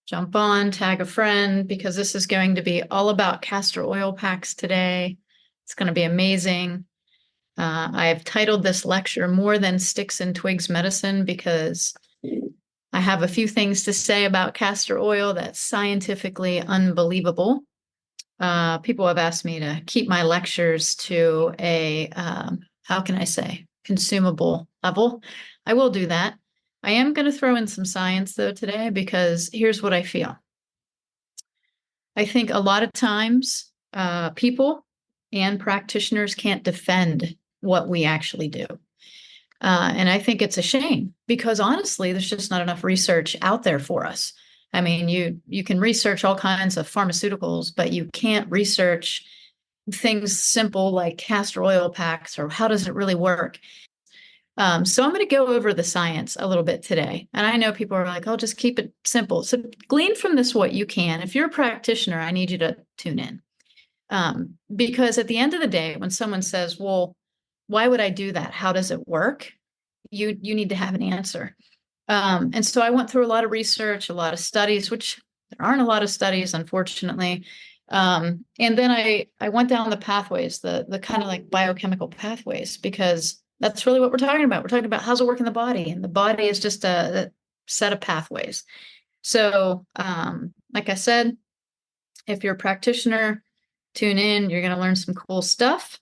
jump on, tag a friend, because this is going to be all about castor oil packs today. It's going to be amazing. I've titled this lecture More Than Sticks and Twigs Medicine because I have a few things to say about castor oil that's scientifically unbelievable. People have asked me to keep my lectures to a, how can I say, consumable level. I will do that. I am going to throw in some science though today because here's what I feel. I think a lot of times people and practitioners can't defend what we actually do. And I think it's a shame because honestly, there's just not enough research out there for us. I mean, you can research all kinds of pharmaceuticals, but you can't research things simple like castor oil packs or how does it really work. So I'm going to go over the science a little bit today. And I know people are like, oh, just keep it simple. So glean from this what you can. If you're a practitioner, I need you to tune in. Because at the end of the day, when someone says, well, why would I do that? How does it work? You need to have an answer. And so I went through a lot of research, a lot of studies, which there aren't a lot of studies, unfortunately. And then I went down the pathways, the kind of like biochemical pathways, because that's really what we're talking about. We're talking about how's it work in the body, and the body is just a set of pathways. So, like I said, if you're a practitioner, tune in. You're going to learn some cool stuff.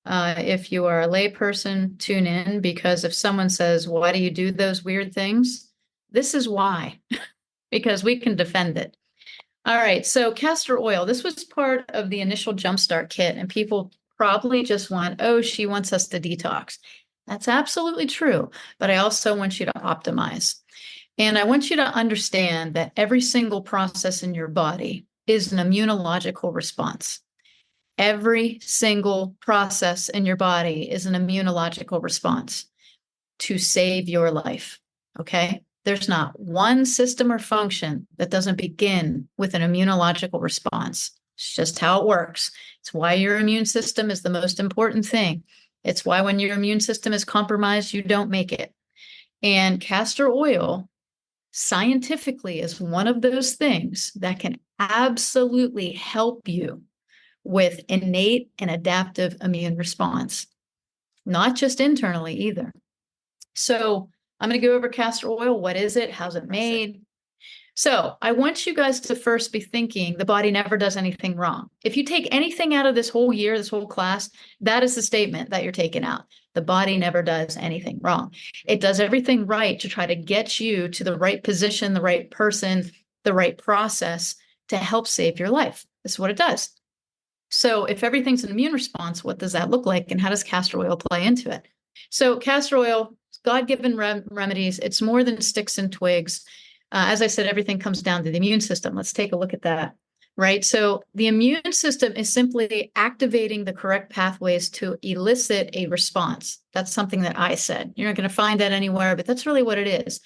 If you are a layperson, tune in because if someone says, why do you do those weird things? This is why, because we can defend it. All right. So castor oil, this was part of the initial Jumpstart kit, and people probably just went, oh, she wants us to detox. That's absolutely true. But I also want you to optimize. And I want you to understand that every single process in your body is an immunological response. Every single process in your body is an immunological response to save your life. Okay. There's not one system or function that doesn't begin with an immunological response. It's just how it works. It's why your immune system is the most important thing. It's why when your immune system is compromised, you don't make it. And castor oil scientifically is one of those things that can absolutely help you with innate and adaptive immune response, not just internally either. So I'm going to go over castor oil. What is it? How's it made? So I want you guys to first be thinking the body never does anything wrong. If you take anything out of this whole year, this whole class, that is the statement that you're taking out. The body never does anything wrong. It does everything right to try to get you to the right position, the right person, the right process to help save your life. This is what it does. So if everything's an immune response, what does that look like? And how does castor oil play into it? So castor oil, God-given remedies. It's more than sticks and twigs. As I said, everything comes down to the immune system. Let's take a look at that, right? So the immune system is simply activating the correct pathways to elicit a response. That's something that I said. You're not going to find that anywhere, but that's really what it is.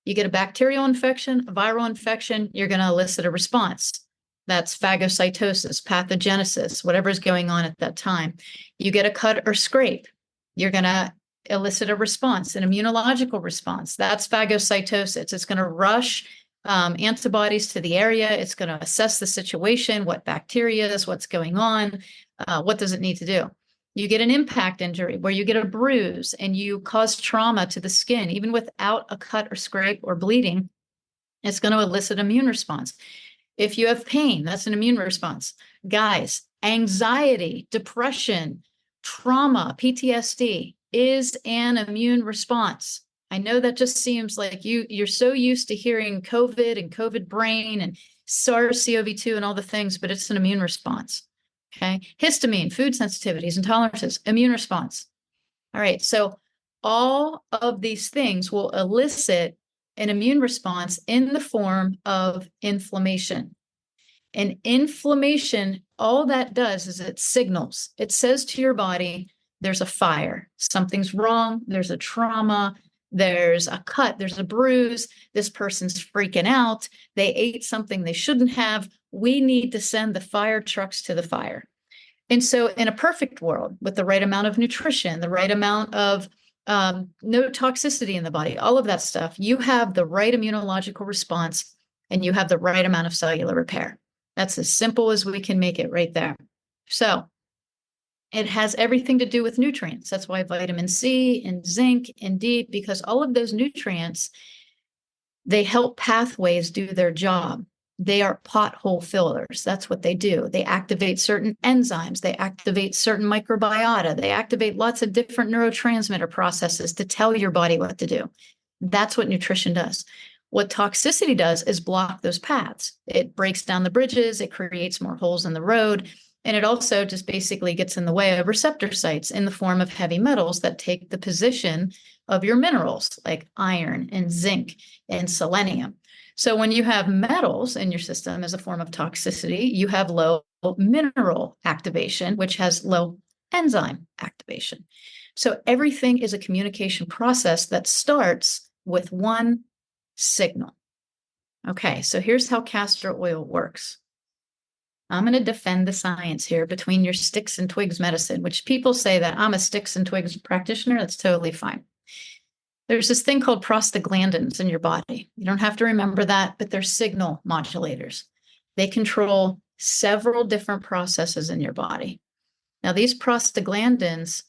You get a bacterial infection, a viral infection, you're going to elicit a response. That's phagocytosis, pathogenesis, whatever's going on at that time. You get a cut or scrape, you're going to elicit a response, an immunological response. That's phagocytosis. It's going to rush antibodies to the area. It's going to assess the situation, what bacteria is, what's going on, what does it need to do. You get an impact injury where you get a bruise and you cause trauma to the skin, even without a cut or scrape or bleeding. It's going to elicit immune response. If you have pain, that's an immune response. Guys, anxiety, depression, trauma, PTSD is an immune response. I know that just seems like you're so used to hearing COVID and COVID brain and SARS-CoV-2 and all the things, but it's an immune response. Okay. Histamine, food sensitivities, intolerances, immune response. All right. So all of these things will elicit an immune response in the form of inflammation. And inflammation, all that does is it signals. It says to your body, there's a fire, something's wrong, there's a trauma, there's a cut, there's a bruise, this person's freaking out, they ate something they shouldn't have. We need to send the fire trucks to the fire. And so in a perfect world, with the right amount of nutrition, the right amount of no toxicity in the body, all of that stuff, you have the right immunological response and you have the right amount of cellular repair. That's as simple as we can make it right there. So it has everything to do with nutrients. That's why vitamin C and zinc and D, because all of those nutrients, they help pathways do their job. They are pothole fillers. That's what they do. They activate certain enzymes. They activate certain microbiota. They activate lots of different neurotransmitter processes to tell your body what to do. That's what nutrition does. What toxicity does is block those paths. It breaks down the bridges. It creates more holes in the road. And it also just basically gets in the way of receptor sites in the form of heavy metals that take the position of your minerals like iron and zinc and selenium. So when you have metals in your system as a form of toxicity, you have low mineral activation, which has low enzyme activation. So everything is a communication process that starts with one signal. Okay, so here's how castor oil works. I'm going to defend the science here between your sticks and twigs medicine, which people say that I'm a sticks and twigs practitioner. That's totally fine. There's this thing called prostaglandins in your body. You don't have to remember that, but they're signal modulators. They control several different processes in your body. Now, these prostaglandins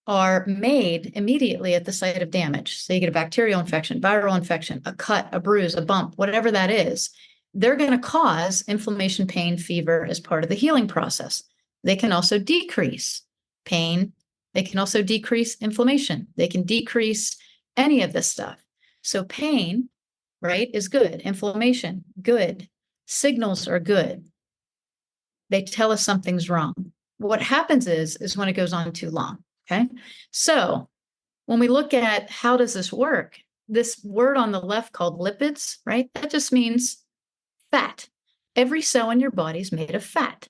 are made immediately at the site of damage. So you get a bacterial infection, viral infection, a cut, a bruise, a bump, whatever that is. They're going to cause inflammation, pain, fever as part of the healing process. They can also decrease pain. They can also decrease inflammation. They can decrease any of this stuff. So pain, right, is good. Inflammation, good. Signals are good. They tell us something's wrong. What happens is when it goes on too long, okay? So when we look at how does this work, this word on the left called lipids, right, that just means fat. Every cell in your body is made of fat.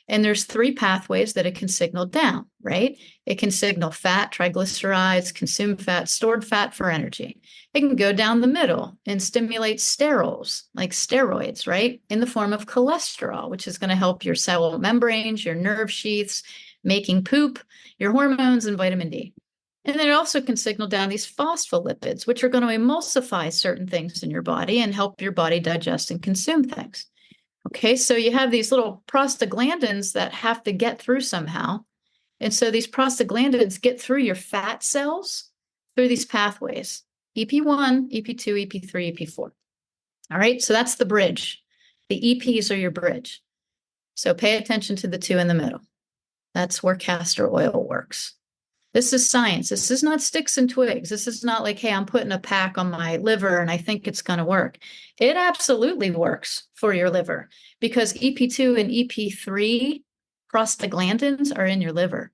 And there's three pathways that it can signal down, right? It can signal fat, triglycerides, consumed fat, stored fat for energy. It can go down the middle and stimulate sterols, like steroids, right? In the form of cholesterol, which is going to help your cell membranes, your nerve sheaths, making poop, your hormones, and vitamin D. And then it also can signal down these phospholipids, which are going to emulsify certain things in your body and help your body digest and consume things. Okay, so you have these little prostaglandins that have to get through somehow. And so these prostaglandins get through your fat cells through these pathways, EP1, EP2, EP3, EP4. All right, so that's the bridge. The EPs are your bridge. So pay attention to the two in the middle. That's where castor oil works. This is science. This is not sticks and twigs. This is not like, hey, I'm putting a pack on my liver and I think it's going to work. It absolutely works for your liver because EP2 and EP3 prostaglandins are in your liver.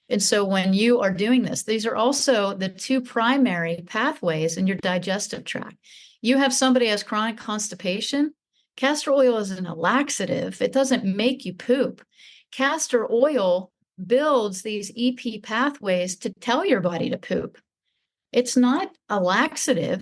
And so when you are doing this, these are also the two primary pathways in your digestive tract. You have somebody who has chronic constipation. Castor oil isn't a laxative. It doesn't make you poop. Castor oil builds these EP pathways to tell your body to poop. It's not a laxative.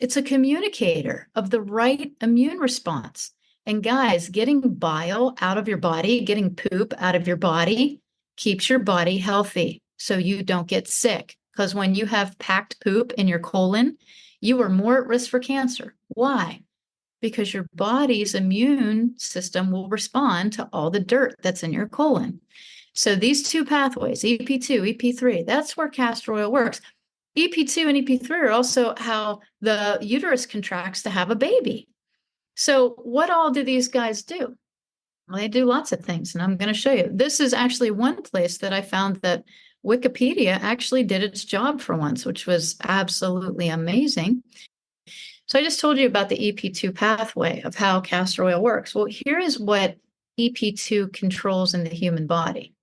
It's a communicator of the right immune response. And guys, getting bile out of your body, getting poop out of your body keeps your body healthy so you don't get sick. Because when you have packed poop in your colon, you are more at risk for cancer. Why? Because your body's immune system will respond to all the dirt that's in your colon. So these two pathways, EP2, EP3, that's where castor oil works. EP2 and EP3 are also how the uterus contracts to have a baby. So what all do these guys do? Well, they do lots of things, and I'm going to show you. This is actually one place that I found that Wikipedia actually did its job for once, which was absolutely amazing. So I just told you about the EP2 pathway of how castor oil works. Well, here is what EP2 controls in the human body.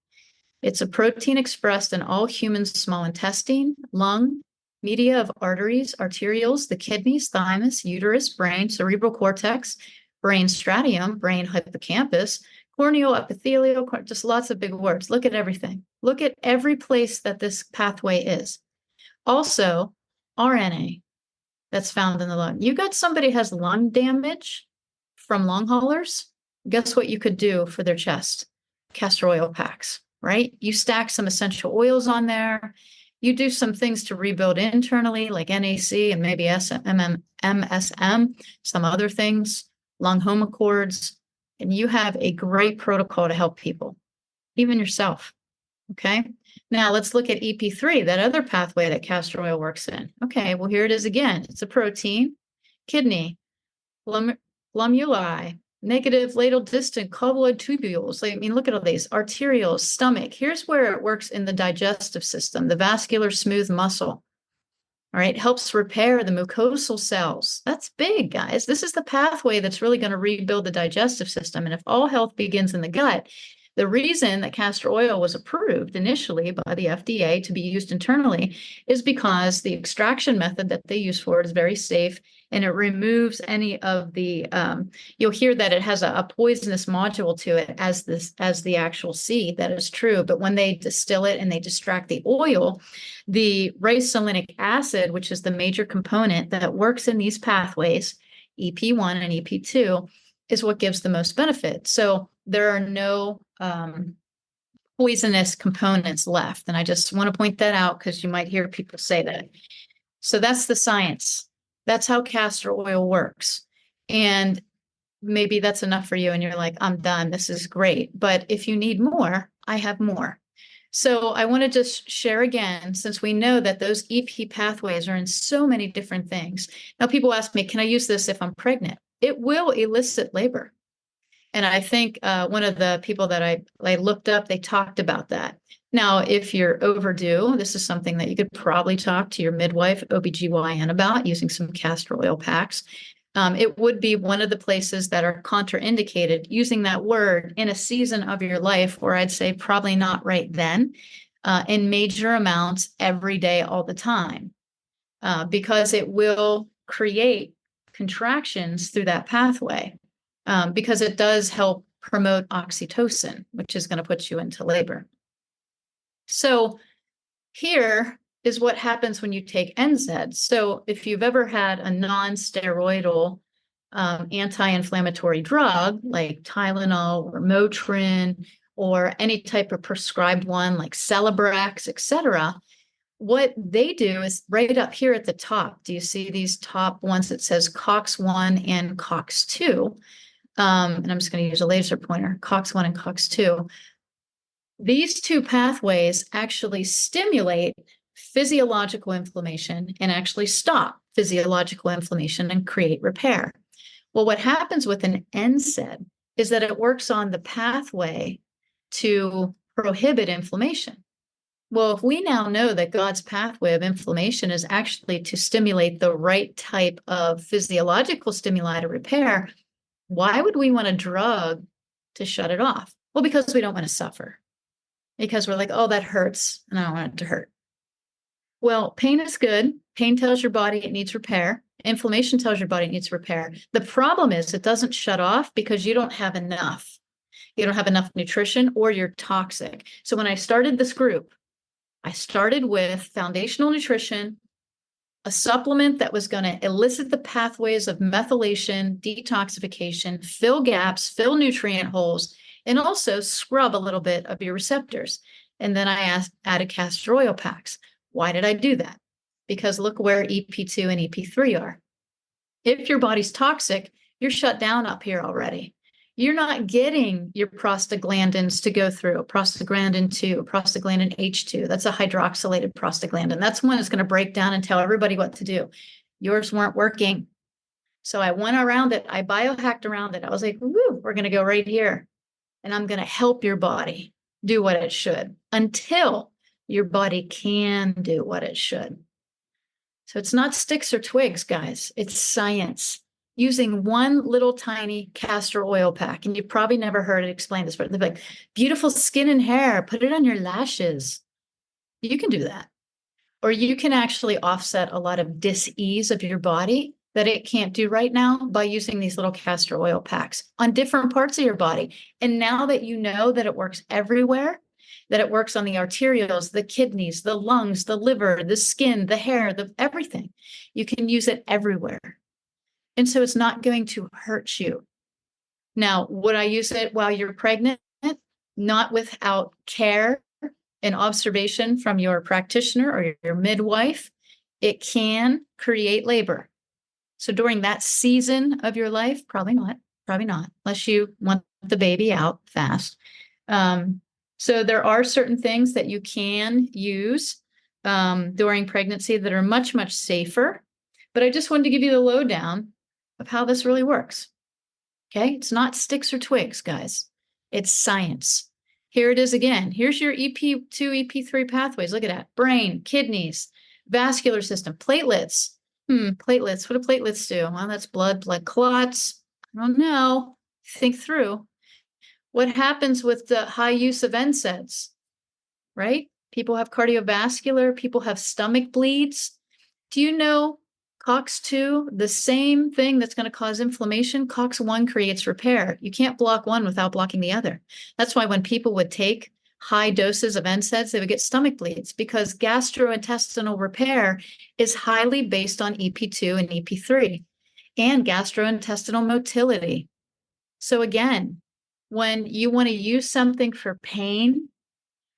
It's a protein expressed in all humans' small intestine, lung, media of arteries, arterioles, the kidneys, thymus, uterus, brain, cerebral cortex, brain stratium, brain hippocampus, corneal epithelial, just lots of big words. Look at everything. Look at every place that this pathway is. Also, RNA that's found in the lung. You got somebody who has lung damage from long haulers. Guess what you could do for their chest? Castor oil packs. Right? You stack some essential oils on there. You do some things to rebuild internally, like NAC and maybe MSM, some other things. lung homochords, and you have a great protocol to help people, even yourself. Okay. Now let's look at EP3, that other pathway that castor oil works in. Okay. Well, here it is again. It's a protein, kidney, glomeruli, negative lateral distant colloid tubules. I mean, look at all these arterioles, stomach. Here's where it works in the digestive system, the vascular smooth muscle. All right, helps repair the mucosal cells. That's big, guys. This is the pathway that's really going to rebuild the digestive system. And if all health begins in the gut, the reason that castor oil was approved initially by the FDA to be used internally is because the extraction method that they use for it is very safe, and it removes any of the, you'll hear that it has a poisonous module to it as the actual seed. That is true. But when they distill it and they extract the oil, the ricinoleic acid, which is the major component that works in these pathways, EP1 and EP2, is what gives the most benefit. So there are no poisonous components left. And I just want to point that out because you might hear people say that. So that's the science. That's how castor oil works. And maybe that's enough for you. And you're like, I'm done. This is great. But if you need more, I have more. So I want to just share again, since we know that those EP pathways are in so many different things. Now, people ask me, can I use this if I'm pregnant? It will elicit labor. And I think one of the people that I looked up, they talked about that. Now, if you're overdue, this is something that you could probably talk to your midwife, OBGYN about using some castor oil packs. It would be one of the places that are contraindicated using that word in a season of your life, or I'd say probably not right then, in major amounts every day, all the time, because it will create contractions through that pathway, because it does help promote oxytocin, which is going to put you into labor. So here is what happens when you take NSAIDs. So if you've ever had a non-steroidal anti-inflammatory drug like Tylenol or Motrin or any type of prescribed one like Celebrex, etc., what they do is right up here at the top. Do you see these top ones that says COX-1 and COX-2? And I'm just going to use a laser pointer, COX-1 and COX-2. These two pathways actually stimulate physiological inflammation and actually stop physiological inflammation and create repair. Well, what happens with an NSAID is that it works on the pathway to prohibit inflammation. Well, if we now know that God's pathway of inflammation is actually to stimulate the right type of physiological stimuli to repair, why would we want a drug to shut it off? Well, because we don't want to suffer. Because we're like, oh, that hurts, and I don't want it to hurt. Well, pain is good. Pain tells your body it needs repair. Inflammation tells your body it needs repair. The problem is it doesn't shut off because you don't have enough. You don't have enough nutrition, or you're toxic. So when I started this group, I started with foundational nutrition, a supplement that was going to elicit the pathways of methylation, detoxification, fill gaps, fill nutrient holes, and also scrub a little bit of your receptors. And then I added castor oil packs. Why did I do that? Because look where EP2 and EP3 are. If your body's toxic, you're shut down up here already. You're not getting your prostaglandins to go through, prostaglandin 2, prostaglandin H2. That's a hydroxylated prostaglandin. That's one that's going to break down and tell everybody what to do. Yours weren't working. So I went around it. I biohacked around it. I was like, woo, we're going to go right here. And I'm going to help your body do what it should until your body can do what it should. So it's not sticks or twigs, guys. It's science. Using one little tiny castor oil pack, and you've probably never heard it explained this, but they're like, beautiful skin and hair, put it on your lashes. You can do that. Or you can actually offset a lot of dis-ease of your body that it can't do right now by using these little castor oil packs on different parts of your body. And now that you know that it works everywhere, that it works on the arterioles, the kidneys, the lungs, the liver, the skin, the hair, everything, you can use it everywhere. And so it's not going to hurt you. Now, would I use it while you're pregnant? Not without care and observation from your practitioner or your midwife. It can create labor. So during that season of your life, probably not. Probably not, unless you want the baby out fast. So there are certain things that you can use during pregnancy that are much, much safer. But I just wanted to give you the lowdown of how this really works. Okay, it's not sticks or twigs, guys. It's science. Here it is again. Here's your EP2, EP3 pathways. Look at that. Brain, kidneys, vascular system, platelets. Platelets. What do platelets do? Well, that's blood clots. I don't know. Think through. What happens with the high use of NSAIDs, right? People have cardiovascular, people have stomach bleeds. Do you know COX-2, the same thing that's going to cause inflammation? COX-1 creates repair. You can't block one without blocking the other. That's why when people would take high doses of NSAIDs, they would get stomach bleeds, because gastrointestinal repair is highly based on EP2 and EP3 and gastrointestinal motility. So again, when you want to use something for pain,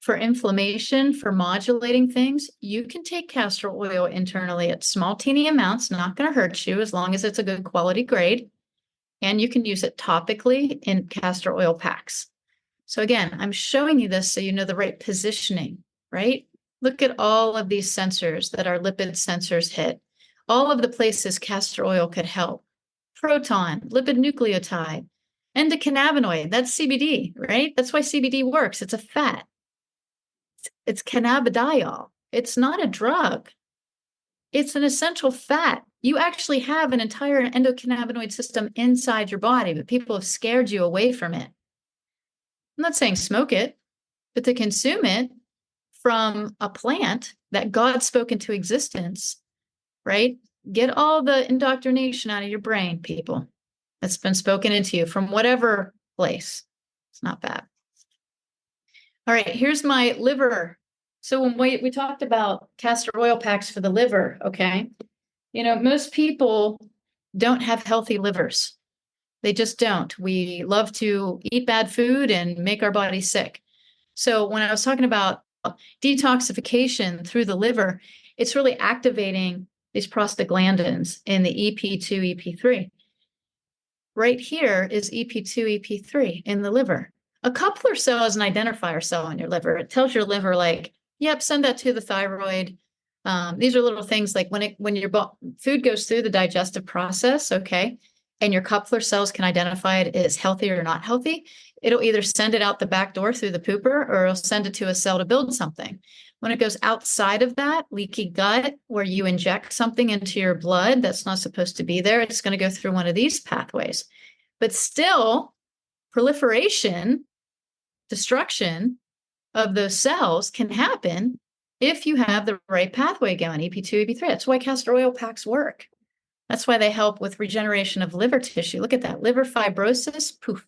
for inflammation, for modulating things, you can take castor oil internally at small, teeny amounts, not going to hurt you as long as it's a good quality grade. And you can use it topically in castor oil packs. So again, I'm showing you this so you know the right positioning, right? Look at all of these sensors that our lipid sensors hit. All of the places castor oil could help. Proton, lipid nucleotide, endocannabinoid, that's CBD, right? That's why CBD works. It's a fat. It's cannabidiol. It's not a drug. It's an essential fat. You actually have an entire endocannabinoid system inside your body, but people have scared you away from it. I'm not saying smoke it, but to consume it from a plant that God spoke into existence, right? Get all the indoctrination out of your brain, people. That's been spoken into you from whatever place. It's not bad. All right, here's my liver. So when we talked about castor oil packs for the liver, okay? You know, most people don't have healthy livers. They just don't. We love to eat bad food and make our body sick. So when I was talking about detoxification through the liver, it's really activating these prostaglandins in the EP2, EP3. Right here is EP2, EP3 in the liver. A coupler cell is an identifier cell in your liver. It tells your liver, like, yep, send that to the thyroid. These are little things like when your food goes through the digestive process, okay, and your coupler cells can identify it as healthy or not healthy, it'll either send it out the back door through the pooper, or it'll send it to a cell to build something. When it goes outside of that, leaky gut, where you inject something into your blood that's not supposed to be there, it's going to go through one of these pathways. But still, proliferation, destruction of those cells can happen if you have the right pathway going, EP2, EP3. That's why castor oil packs work. That's why they help with regeneration of liver tissue. Look at that, liver fibrosis, poof.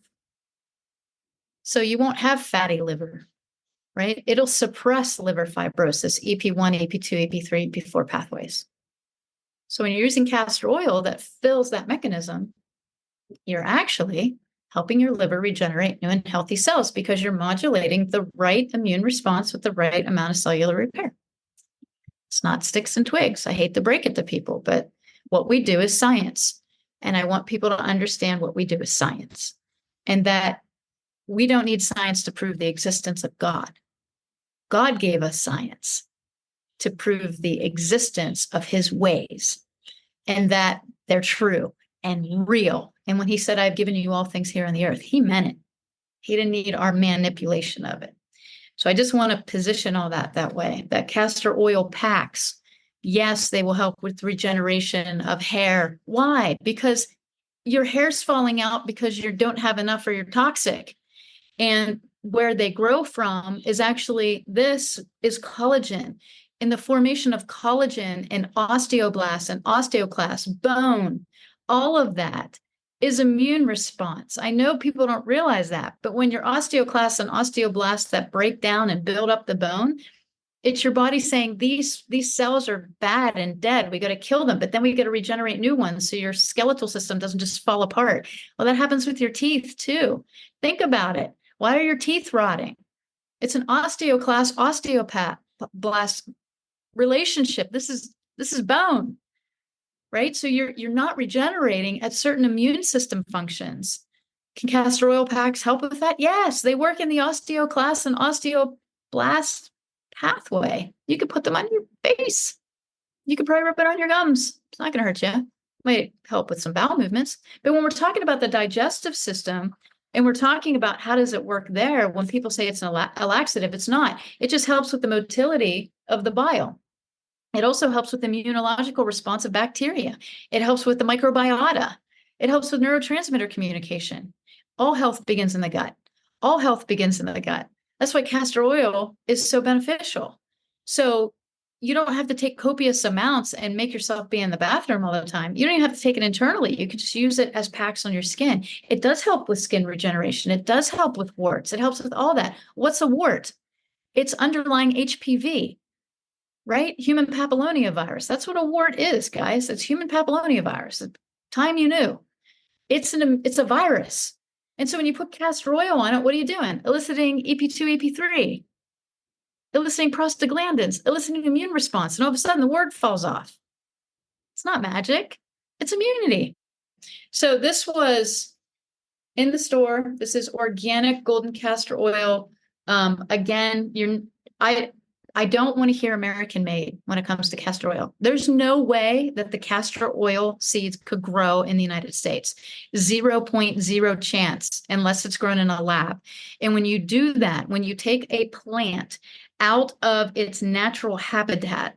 So you won't have fatty liver, right? It'll suppress liver fibrosis, EP1, EP2, EP3, EP4 pathways. So when you're using castor oil that fills that mechanism, you're actually helping your liver regenerate new and healthy cells because you're modulating the right immune response with the right amount of cellular repair. It's not sticks and twigs. I hate to break it to people, but what we do is science. And I want people to understand what we do is science, and that we don't need science to prove the existence of God. God gave us science to prove the existence of his ways and that they're true and real. And when he said, I've given you all things here on the earth, he meant it. He didn't need our manipulation of it. So I just want to position all that way, that castor oil packs, yes, they will help with regeneration of hair. Why? Because your hair's falling out because you don't have enough or you're toxic. And where they grow from is actually, this is collagen. In the formation of collagen and osteoblasts and osteoclasts, bone, all of that is immune response. I know people don't realize that, but when your osteoclasts and osteoblasts that break down and build up the bone, it's your body saying these cells are bad and dead. We got to kill them, but then we got to regenerate new ones so your skeletal system doesn't just fall apart. Well, that happens with your teeth too. Think about it. Why are your teeth rotting? It's an osteoclast osteoblast relationship. This is bone, right? So you're not regenerating at certain immune system functions. Can castor oil packs help with that? Yes, they work in the osteoclast and osteoblast pathway. You could put them on your face. You could probably rub it on your gums. It's not going to hurt you. Might help with some bowel movements. But when we're talking about the digestive system and we're talking about how does it work there, when people say it's a laxative, it's not. It just helps with the motility of the bile. It also helps with the immunological response of bacteria. It helps with the microbiota. It helps with neurotransmitter communication. All health begins in the gut. All health begins in the gut. That's why castor oil is so beneficial. So you don't have to take copious amounts and make yourself be in the bathroom all the time. You don't even have to take it internally. You can just use it as packs on your skin. It does help with skin regeneration. It does help with warts. It helps with all that. What's a wart? It's underlying HPV, right? Human papillomavirus. That's what a wart is, guys. It's human papillomavirus. Time you knew. It's a virus. And so when you put castor oil on it, what are you doing? Eliciting EP2, EP3, eliciting prostaglandins, eliciting immune response. And all of a sudden the word falls off. It's not magic. It's immunity. So this was in the store. This is organic golden castor oil. Again, I don't want to hear American made when it comes to castor oil. There's no way that the castor oil seeds could grow in the United States. 0.0 chance unless it's grown in a lab. And when you do that, when you take a plant out of its natural habitat,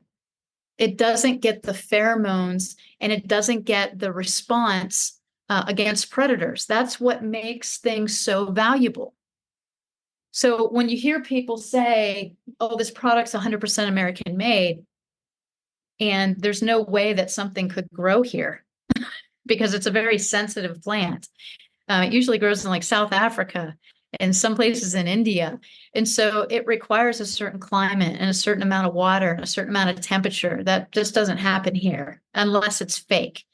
it doesn't get the pheromones and it doesn't get the response against predators. That's what makes things so valuable. So when you hear people say, oh, this product's 100% American made, and there's no way that something could grow here because it's a very sensitive plant. It usually grows in like South Africa and some places in India. And so it requires a certain climate and a certain amount of water and a certain amount of temperature that just doesn't happen here unless it's fake.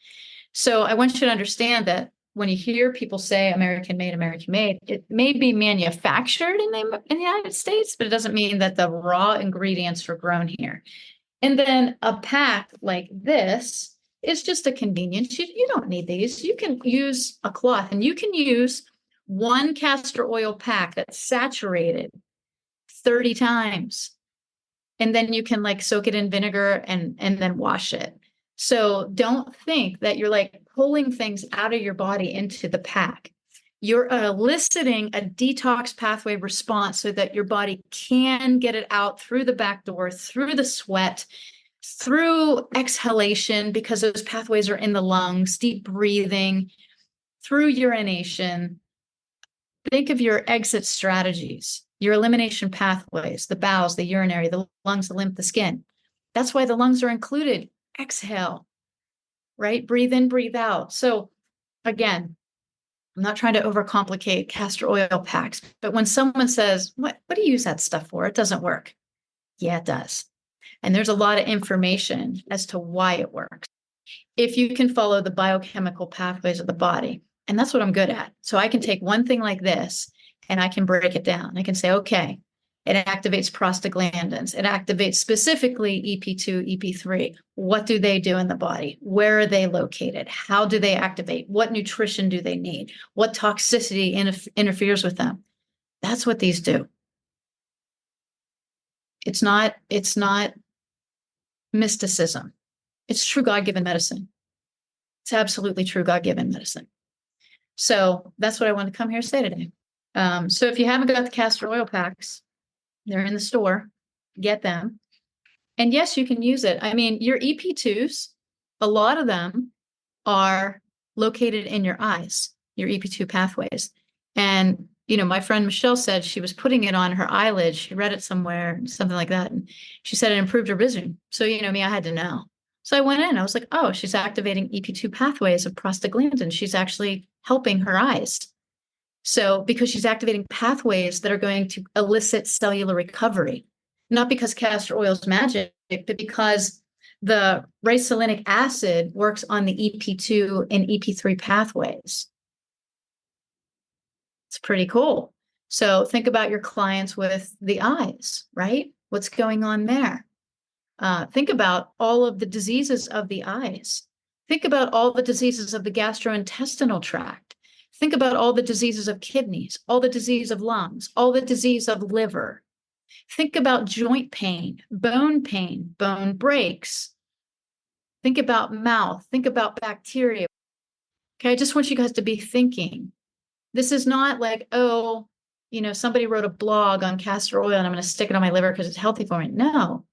So I want you to understand that when you hear people say American made, it may be manufactured in the United States, but it doesn't mean that the raw ingredients are grown here. And then a pack like this is just a convenience. You don't need these. You can use a cloth and you can use one castor oil pack that's saturated 30 times. And then you can like soak it in vinegar and then wash it. So don't think that you're like pulling things out of your body into the pack. You're eliciting a detox pathway response so that your body can get it out through the back door, through the sweat, through exhalation, because those pathways are in the lungs, deep breathing, through urination. Think of your exit strategies, your elimination pathways, the bowels, the urinary, the lungs, the lymph, the skin. That's why the lungs are included. Exhale, right? Breathe in, breathe out. So again, I'm not trying to overcomplicate castor oil packs, but when someone says, what do you use that stuff for? It doesn't work. Yeah, it does. And there's a lot of information as to why it works. If you can follow the biochemical pathways of the body, and that's what I'm good at. So I can take one thing like this and I can break it down. I can say, okay, it activates prostaglandins. It activates specifically EP2, EP3. What do they do in the body? Where are they located? How do they activate? What nutrition do they need? What toxicity interferes with them? That's what these do. It's not mysticism. It's true God-given medicine. It's absolutely true God-given medicine. So that's what I want to come here to say today. So if you haven't got the castor oil packs, they're in the store. Get them. And yes, you can use it. I mean, your EP2s, a lot of them are located in your eyes, your EP2 pathways. And, you know, my friend Michelle said she was putting it on her eyelid. She read it somewhere, something like that. And she said it improved her vision. So, you know, me, I had to know. So I went in, I was like, oh, she's activating EP2 pathways of prostaglandin. She's actually helping her eyes. So because she's activating pathways that are going to elicit cellular recovery, not because castor oil is magic, but because the ricillinic acid works on the EP2 and EP3 pathways. It's pretty cool. So think about your clients with the eyes, right? What's going on there? Think about all of the diseases of the eyes. Think about all the diseases of the gastrointestinal tract. Think about all the diseases of kidneys, all the disease of lungs, all the disease of liver. Think about joint pain, bone breaks. Think about mouth, think about bacteria. Okay, I just want you guys to be thinking. This is not like, oh, somebody wrote a blog on castor oil and I'm going to stick it on my liver because it's healthy for me. No,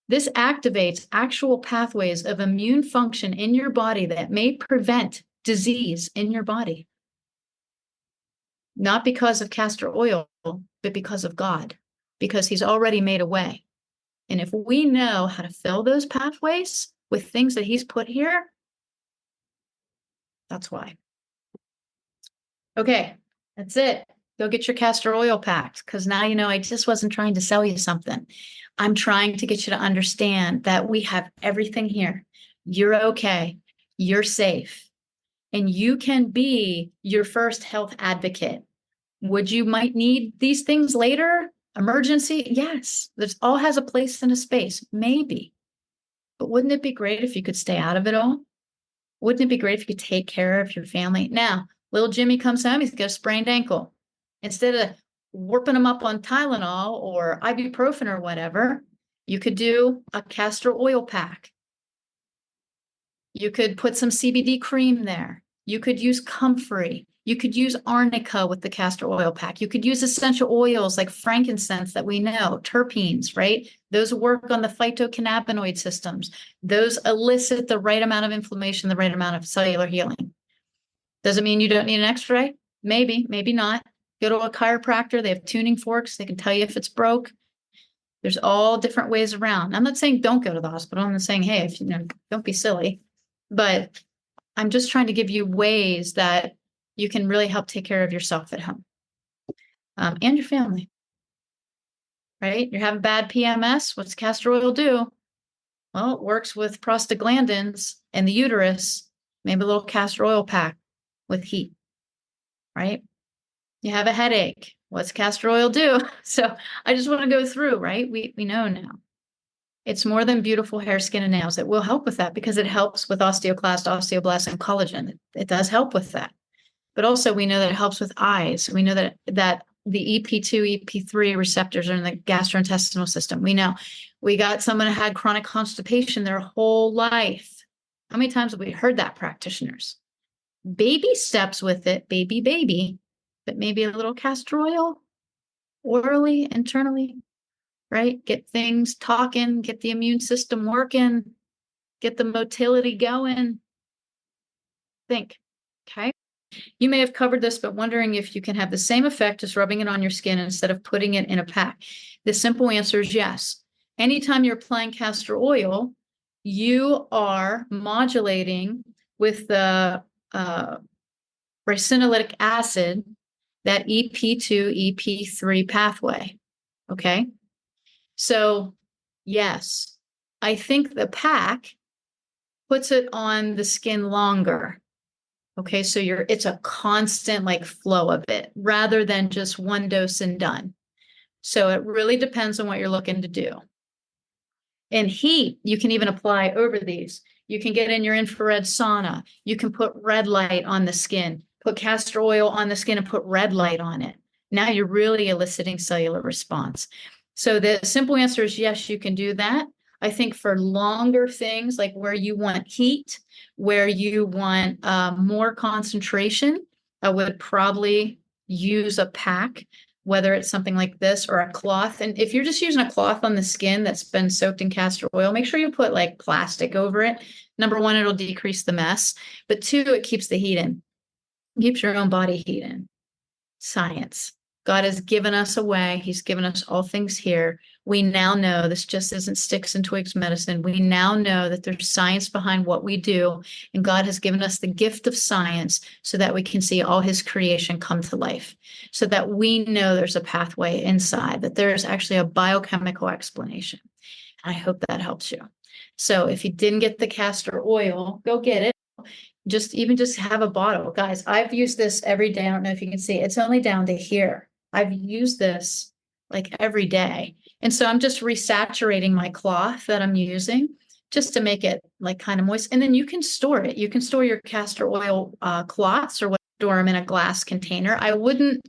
this activates actual pathways of immune function in your body that may prevent disease in your body. Not because of castor oil, but because of God, because he's already made a way. And if we know how to fill those pathways with things that he's put here, that's why. Okay, that's it. Go get your castor oil packs, because now you know I just wasn't trying to sell you something. I'm trying to get you to understand that we have everything here. You're okay. You're safe. And you can be your first health advocate. Would you might need these things later? Emergency? Yes. This all has a place and a space. Maybe. But wouldn't it be great if you could stay out of it all? Wouldn't it be great if you could take care of your family? Now, little Jimmy comes home, he's got a sprained ankle. Instead of warping him up on Tylenol or ibuprofen or whatever, you could do a castor oil pack. You could put some CBD cream there. You could use comfrey. You could use arnica with the castor oil pack. You could use essential oils like frankincense that we know, terpenes, right? Those work on the phytocannabinoid systems. Those elicit the right amount of inflammation, the right amount of cellular healing. Does it mean you don't need an x-ray? Maybe, maybe not. Go to a chiropractor. They have tuning forks. They can tell you if it's broke. There's all different ways around. I'm not saying don't go to the hospital. I'm not saying, hey, if don't be silly. But I'm just trying to give you ways that you can really help take care of yourself at home and your family, right? You're having bad PMS. What's castor oil do? Well, it works with prostaglandins in the uterus. Maybe a little castor oil pack with heat, right? You have a headache. What's castor oil do? So I just want to go through, right? We know now. It's more than beautiful hair, skin, and nails. It will help with that because it helps with osteoclast, osteoblast, and collagen. It does help with that. But also we know that it helps with eyes. We know that the EP2, EP3 receptors are in the gastrointestinal system. We know we got someone who had chronic constipation their whole life. How many times have we heard that, practitioners? Baby steps with it, baby, but maybe a little castor oil orally, internally, right? Get things talking, get the immune system working, get the motility going. Think, okay? You may have covered this, but wondering if you can have the same effect as rubbing it on your skin instead of putting it in a pack. The simple answer is yes. Anytime you're applying castor oil, you are modulating with the ricinoleic acid, that EP2, EP3 pathway. Okay. So yes, I think the pack puts it on the skin longer. Okay, so it's a constant like flow of it rather than just one dose and done. So it really depends on what you're looking to do. And heat, you can even apply over these. You can get in your infrared sauna. You can put red light on the skin, put castor oil on the skin and put red light on it. Now you're really eliciting cellular response. So the simple answer is yes, you can do that. I think for longer things like where you want heat, where you want more concentration, I would probably use a pack, whether it's something like this or a cloth. And if you're just using a cloth on the skin that's been soaked in castor oil, make sure you put like plastic over it. Number one, it'll decrease the mess. But two, it keeps the heat in. Keeps your own body heat in. Science. God has given us a way. He's given us all things here. We now know this just isn't sticks and twigs medicine. We now know that there's science behind what we do. And God has given us the gift of science so that we can see all his creation come to life, so that we know there's a pathway inside, that there's actually a biochemical explanation. And I hope that helps you. So if you didn't get the castor oil, go get it. Just have a bottle. Guys, I've used this every day. I don't know if you can see. It's only down to here. I've used this like every day. And so I'm just resaturating my cloth that I'm using just to make it like kind of moist. And then you can store it. You can store your castor oil cloths or what store them in a glass container. I would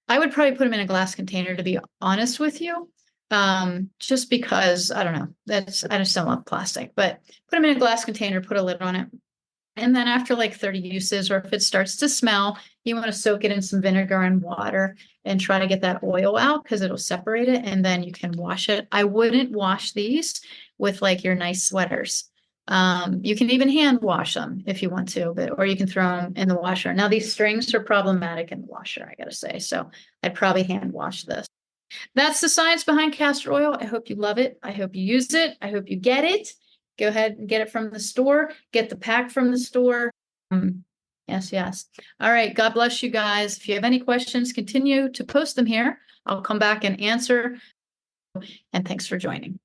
probably put them in a glass container, to be honest with you. Just because, I don't know, I just don't love plastic, but put them in a glass container, put a lid on it. And then after like 30 uses, or if it starts to smell, you want to soak it in some vinegar and water and try to get that oil out, because it'll separate it, and then you can wash it. I wouldn't wash these with like your nice sweaters. You can even hand wash them if you want to, or you can throw them in the washer. Now these strings are problematic in the washer, I gotta say. So I'd probably hand wash this. That's the science behind castor oil. I hope you love it. I hope you use it. I hope you get it. Go ahead and get it from the store. Get the pack from the store. Yes, yes. All right. God bless you guys. If you have any questions, continue to post them here. I'll come back and answer. And thanks for joining.